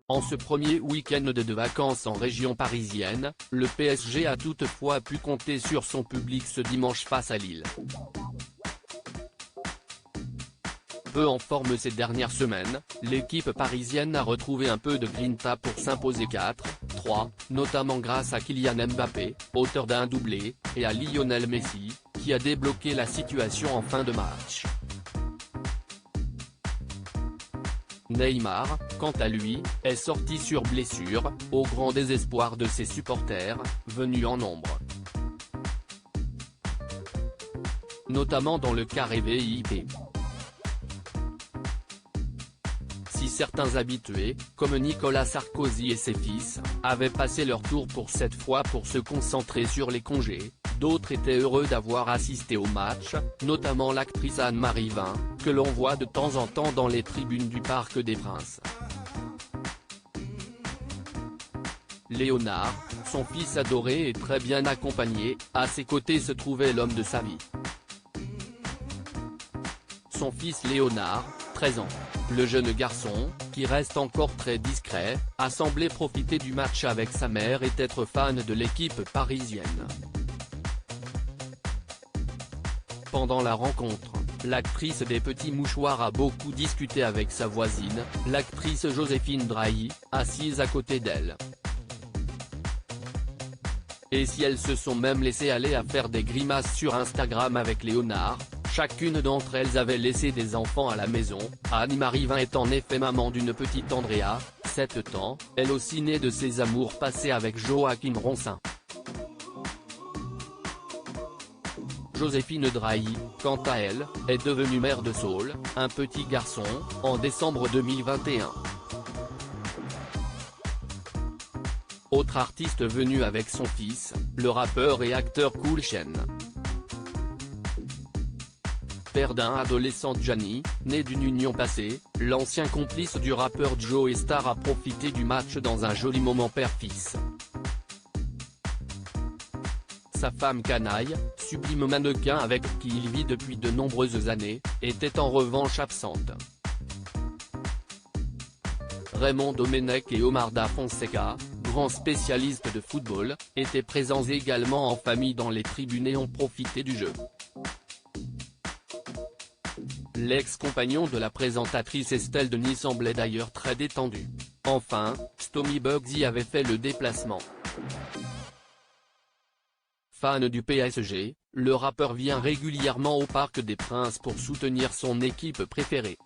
En ce premier week-end de vacances en région parisienne, le PSG a toutefois pu compter sur son public ce dimanche face à Lille. Peu en forme ces dernières semaines, l'équipe parisienne a retrouvé un peu de grinta pour s'imposer 4-3, notamment grâce à Kylian Mbappé, auteur d'un doublé, et à Lionel Messi, qui a débloqué la situation en fin de match. Neymar, quant à lui, est sorti sur blessure, au grand désespoir de ses supporters, venus en nombre. Notamment dans le carré VIP. Si certains habitués, comme Nicolas Sarkozy et ses fils, avaient passé leur tour pour cette fois pour se concentrer sur les congés, d'autres étaient heureux d'avoir assisté au match, notamment l'actrice Anne-Marie Vin, que l'on voit de temps en temps dans les tribunes du Parc des Princes. Léonard, son fils adoré et très bien accompagné, à ses côtés se trouvait l'homme de sa vie. Son fils Léonard, 13 ans. Le jeune garçon, qui reste encore très discret, a semblé profiter du match avec sa mère et être fan de l'équipe parisienne. Pendant la rencontre, l'actrice des petits mouchoirs a beaucoup discuté avec sa voisine, l'actrice Joséphine Drahi, assise à côté d'elle. Et si elles se sont même laissées aller à faire des grimaces sur Instagram avec Léonard, chacune d'entre elles avait laissé des enfants à la maison. Anne-Marie Vin est en effet maman d'une petite Andrea, 7 ans, elle aussi née de ses amours passés avec Joachim Ronsin. Joséphine Drahi, quant à elle, est devenue mère de Saul, un petit garçon, en décembre 2021. Autre artiste venu avec son fils, le rappeur et acteur Cool Chain. Père d'un adolescent Gianni, né d'une union passée, l'ancien complice du rappeur Joe Star a profité du match dans un joli moment père-fils. Sa femme canaille, sublime mannequin avec qui il vit depuis de nombreuses années, était en revanche absente. Raymond Domenech et Omar Da Fonseca, grands spécialistes de football, étaient présents également en famille dans les tribunes et ont profité du jeu. L'ex-compagnon de la présentatrice Estelle Denis semblait d'ailleurs très détendu. Enfin, Stomy Bugsy avait fait le déplacement. Fan du PSG, le rappeur vient régulièrement au Parc des Princes pour soutenir son équipe préférée.